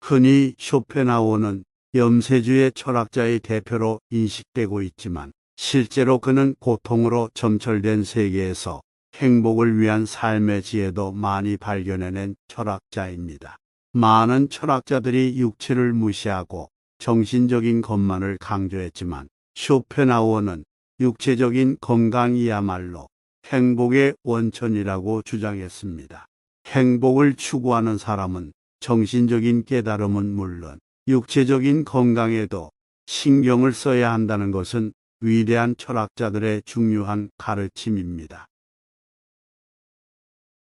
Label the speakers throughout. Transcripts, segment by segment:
Speaker 1: 흔히 쇼펜하우어는 염세주의 철학자의 대표로 인식되고 있지만 실제로 그는 고통으로 점철된 세계에서 행복을 위한 삶의 지혜도 많이 발견해낸 철학자입니다. 많은 철학자들이 육체를 무시하고 정신적인 것만을 강조했지만 쇼펜하우어는 육체적인 건강이야말로 행복의 원천이라고 주장했습니다. 행복을 추구하는 사람은 정신적인 깨달음은 물론 육체적인 건강에도 신경을 써야 한다는 것은 위대한 철학자들의 중요한 가르침입니다.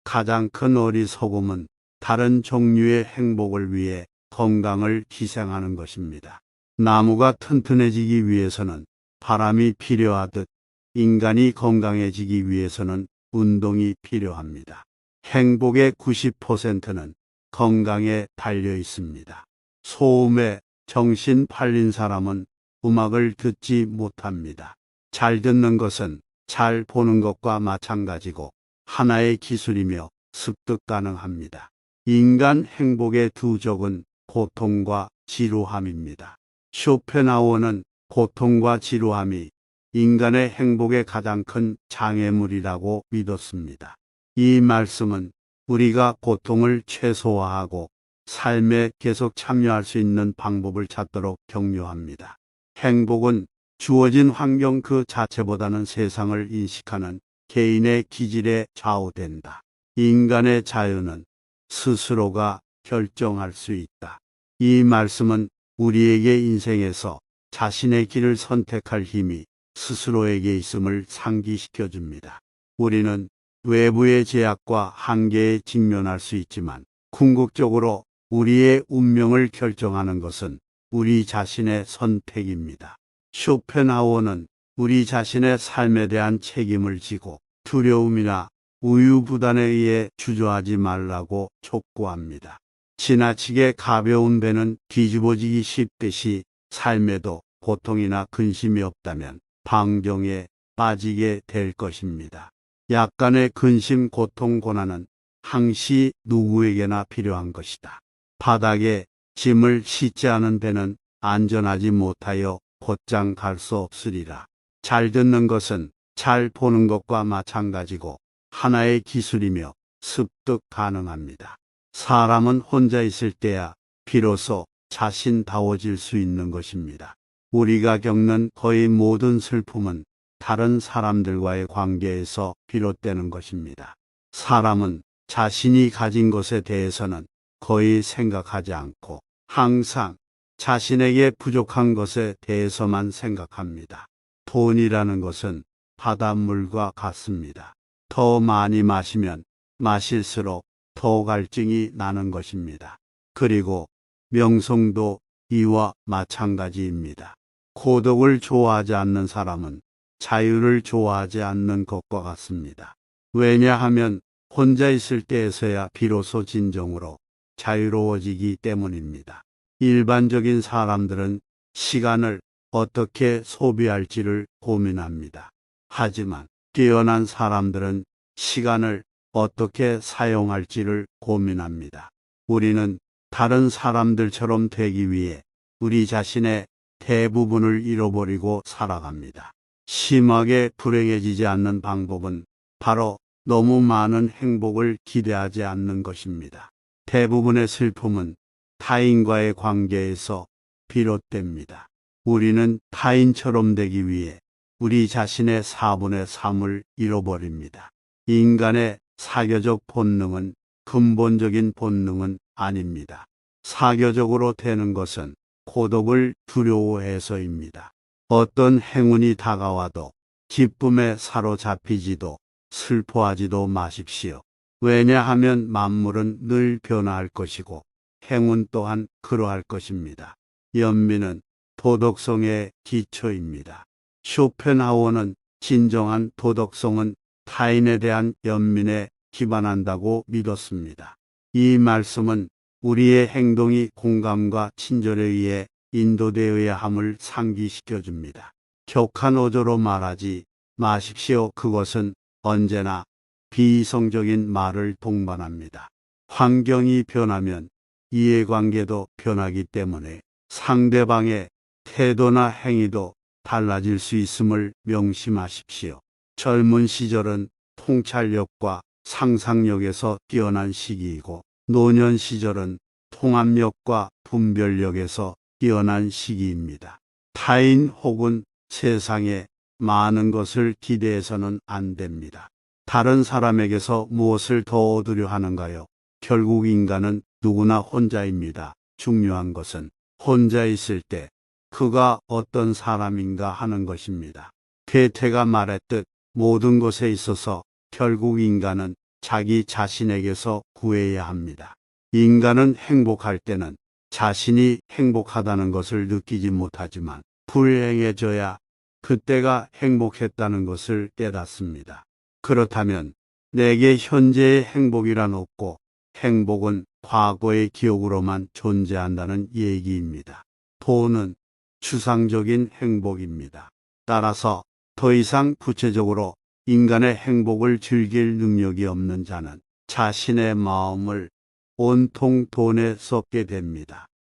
Speaker 1: 가장 큰 어리석음은 다른 종류의 행복을 위해 건강을 희생하는 것입니다. 나무가 튼튼해지기 위해서는 바람이 필요하듯 인간이 건강해지기 위해서는 운동이 필요합니다. 행복의 90%는 건강에 달려 있습니다. 소음에 정신 팔린 사람은 음악을 듣지 못합니다. 잘 듣는 것은 잘 보는 것과 마찬가지고 하나의 기술이며 습득 가능합니다. 인간 행복의 두 적은 고통과 지루함입니다. 쇼펜하우어는 고통과 지루함이 인간의 행복의 가장 큰 장애물이라고 믿었습니다. 이 말씀은 우리가 고통을 최소화하고 삶에 계속 참여할 수 있는 방법을 찾도록 격려합니다. 행복은 주어진 환경 그 자체보다는 세상을 인식하는 개인의 기질에 좌우된다. 인간의 자유는 스스로가 결정할 수 있다. 이 말씀은 우리에게 인생에서 자신의 길을 선택할 힘이 스스로에게 있음을 상기시켜 줍니다. 우리는 외부의 제약과 한계에 직면할 수 있지만 궁극적으로 우리의 운명을 결정하는 것은 우리 자신의 선택입니다. 쇼펜하우어는 우리 자신의 삶에 대한 책임을 지고 두려움이나 우유부단에 의해 주저하지 말라고 촉구합니다. 지나치게 가벼운 배는 뒤집어지기 쉽듯이 삶에도 고통이나 근심이 없다면 방정에 빠지게 될 것입니다. 약간의 근심, 고통, 고난은 항시 누구에게나 필요한 것이다. 바닥에 짐을 싣지 않은 배는 안전하지 못하여 곧장 갈 수 없으리라. 잘 듣는 것은 잘 보는 것과 마찬가지고 하나의 기술이며 습득 가능합니다. 사람은 혼자 있을 때야 비로소 자신다워질 수 있는 것입니다. 우리가 겪는 거의 모든 슬픔은 다른 사람들과의 관계에서 비롯되는 것입니다. 사람은 자신이 가진 것에 대해서는 거의 생각하지 않고 항상 자신에게 부족한 것에 대해서만 생각합니다. 돈이라는 것은 바닷물과 같습니다. 더 많이 마시면 마실수록 더 갈증이 나는 것입니다. 그리고 명성도 이와 마찬가지입니다. 고독을 좋아하지 않는 사람은 자유를 좋아하지 않는 것과 같습니다. 왜냐하면 혼자 있을 때에서야 비로소 진정으로 자유로워지기 때문입니다. 일반적인 사람들은 시간을 어떻게 소비할지를 고민합니다. 하지만 뛰어난 사람들은 시간을 어떻게 사용할지를 고민합니다. 우리는 다른 사람들처럼 되기 위해 우리 자신의 대부분을 잃어버리고 살아갑니다. 심하게 불행해지지 않는 방법은 바로 너무 많은 행복을 기대하지 않는 것입니다. 대부분의 슬픔은 타인과의 관계에서 비롯됩니다. 우리는 타인처럼 되기 위해 우리 자신의 4분의 3을 잃어버립니다. 인간의 사교적 본능은 근본적인 본능은 아닙니다. 사교적으로 되는 것은 고독을 두려워해서입니다. 어떤 행운이 다가와도 기쁨에 사로잡히지도 슬퍼하지도 마십시오. 왜냐하면 만물은 늘 변화할 것이고 행운 또한 그러할 것입니다. 연민은 도덕성의 기초입니다. 쇼펜하우어는 진정한 도덕성은 타인에 대한 연민에 기반한다고 믿었습니다. 이 말씀은 우리의 행동이 공감과 친절에 의해 인도되어야 함을 상기시켜 줍니다. 격한 어조로 말하지 마십시오. 그것은 언제나 비이성적인 말을 동반합니다. 환경이 변하면 이해관계도 변하기 때문에 상대방의 태도나 행위도 달라질 수 있음을 명심하십시오. 젊은 시절은 통찰력과 상상력에서 뛰어난 시기이고 노년 시절은 통합력과 분별력에서 뛰어난 시기입니다. 타인 혹은 세상에 많은 것을 기대해서는 안 됩니다. 다른 사람에게서 무엇을 더 얻으려 하는가요? 결국 인간은 누구나 혼자입니다. 중요한 것은 혼자 있을 때 그가 어떤 사람인가 하는 것입니다. 괴테가 말했듯 모든 것에 있어서 결국 인간은 자기 자신에게서 구해야 합니다. 인간은 행복할 때는 자신이 행복하다는 것을 느끼지 못하지만 불행해져야 그때가 행복했다는 것을 깨닫습니다. 그렇다면 내게 현재의 행복이란 없고 행복은 과거의 기억으로만 존재한다는 얘기입니다. 돈은 추상적인 행복입니다. 따라서 더 이상 구체적으로 인간의 행복을 즐길 능력이 없는 자는 자신의 마음을 온통 돈에 쏟게 됩니다.